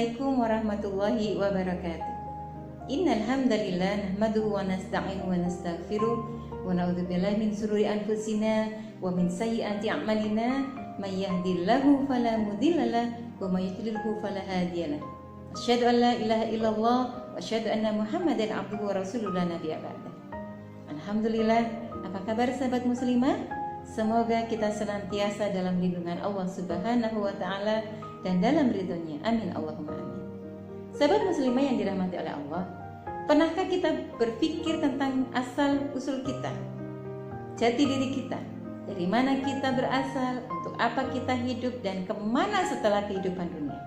Assalamualaikum warahmatullahi wabarakatuh. Innal hamdalillah nahmaduhu wa nasta'inuhu wa nastaghfiruh wa na'udzu billahi min shururi anfusina wa min sayyiati a'malina may yahdihillahu fala mudhillalah wa may yudlilhu fala hadiyalah. Asyhadu an la ilaha illallah wa asyhadu anna Muhammadan abduhu wa rasuluhu la nabiyya ba'da. Alhamdulillah, apa kabar sahabat muslimah? Semoga kita senantiasa dalam lindungan Allah Subhanahu wa taala dan dalam ridhonya. Amin Allahumma amin. Sahabat muslimah yang dirahmati oleh Allah, pernahkah kita berpikir tentang asal usul kita, jati diri kita, dari mana kita berasal, untuk apa kita hidup, dan kemana setelah kehidupan dunia?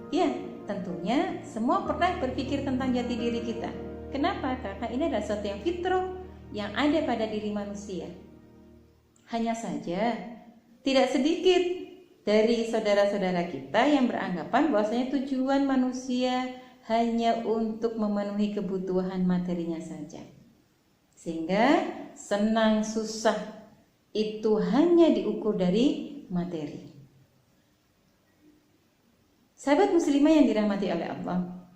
Ya, tentunya semua pernah berpikir tentang jati diri kita. Kenapa? Karena ini adalah sesuatu yang fitrah yang ada pada diri manusia. Hanya saja tidak sedikit dari saudara-saudara kita yang beranggapan bahwasanya tujuan manusia hanya untuk memenuhi kebutuhan materinya saja, sehingga senang susah itu hanya diukur dari materi. Sahabat muslimah yang dirahmati oleh Allah,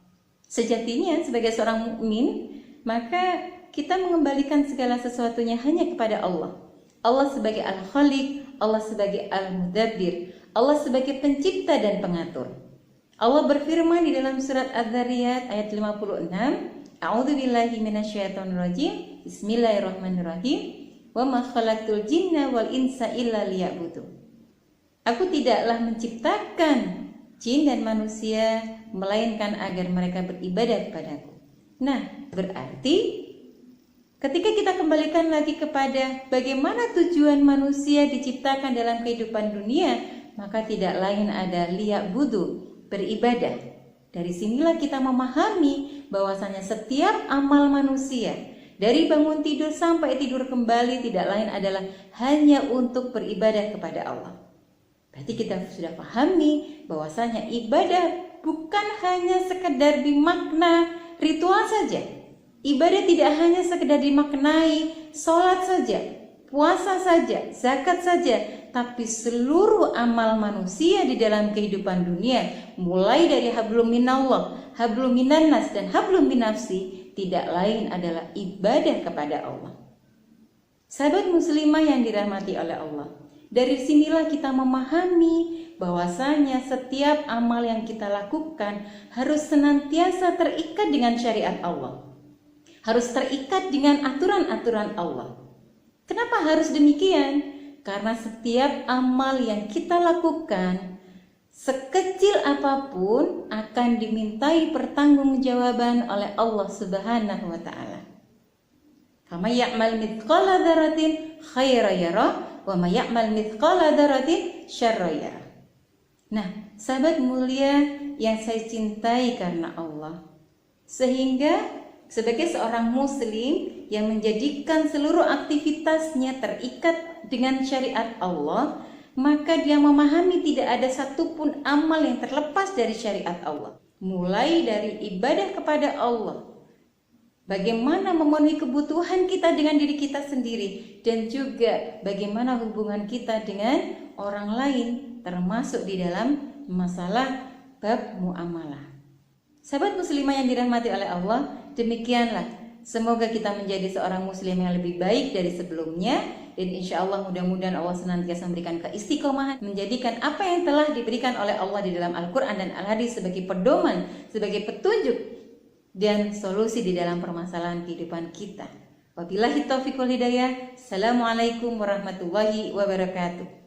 sejatinya sebagai seorang mukmin, maka kita mengembalikan segala sesuatunya hanya kepada Allah. Allah sebagai Al-Khaliq, Allah sebagai Al-Mudabbir, Allah sebagai pencipta dan pengatur. Allah berfirman di dalam surat Az-Zariyat ayat 56, A'udzubillahi minasyaitonirrajim, Bismillahirrahmanirrahim, wa ma khalaqtul jinna wal insa illa liya'budun. Aku tidaklah menciptakan jin dan manusia melainkan agar mereka beribadah kepadaku. Nah, berarti ketika kita kembalikan lagi kepada bagaimana tujuan manusia diciptakan dalam kehidupan dunia, maka tidak lain ada liya'budu, beribadah. Dari sinilah kita memahami bahwasanya setiap amal manusia, dari bangun tidur sampai tidur kembali, tidak lain adalah hanya untuk beribadah kepada Allah. Berarti kita sudah pahami bahwasanya ibadah bukan hanya sekedar dimakna ritual saja. Ibadah tidak hanya sekedar dimaknai sholat saja, puasa saja, zakat saja, tapi seluruh amal manusia di dalam kehidupan dunia, mulai dari hablum minallah, hablum minannas, dan hablum minafsi, tidak lain adalah ibadah kepada Allah. Sahabat muslimah yang dirahmati oleh Allah, dari sinilah kita memahami bahwasanya setiap amal yang kita lakukan harus senantiasa terikat dengan syariat Allah, harus terikat dengan aturan-aturan Allah. Kenapa harus demikian? Karena setiap amal yang kita lakukan, sekecil apapun, akan dimintai pertanggungjawaban oleh Allah Subhanahu wa taala. Kama ya'mal mithqala dzarratin khairan yarah wa may ya'mal mithqala dzarratin syarran yarah. Nah, sahabat mulia yang saya cintai karena Allah, sehingga sebagai seorang muslim yang menjadikan seluruh aktivitasnya terikat dengan syariat Allah, maka dia memahami tidak ada satupun amal yang terlepas dari syariat Allah. Mulai dari ibadah kepada Allah, bagaimana memenuhi kebutuhan kita dengan diri kita sendiri, dan juga bagaimana hubungan kita dengan orang lain, termasuk di dalam masalah bab muamalah. Sahabat muslimah yang dirahmati oleh Allah, demikianlah semoga kita menjadi seorang muslim yang lebih baik dari sebelumnya, dan insya Allah mudah-mudahan Allah senantiasa memberikan keistiqomahan, menjadikan apa yang telah diberikan oleh Allah di dalam Al-Quran dan Al-Hadis sebagai pedoman, sebagai petunjuk dan solusi di dalam permasalahan kehidupan kita. Wabillahi taufiq wal hidayah. Assalamualaikum warahmatullahi wabarakatuh.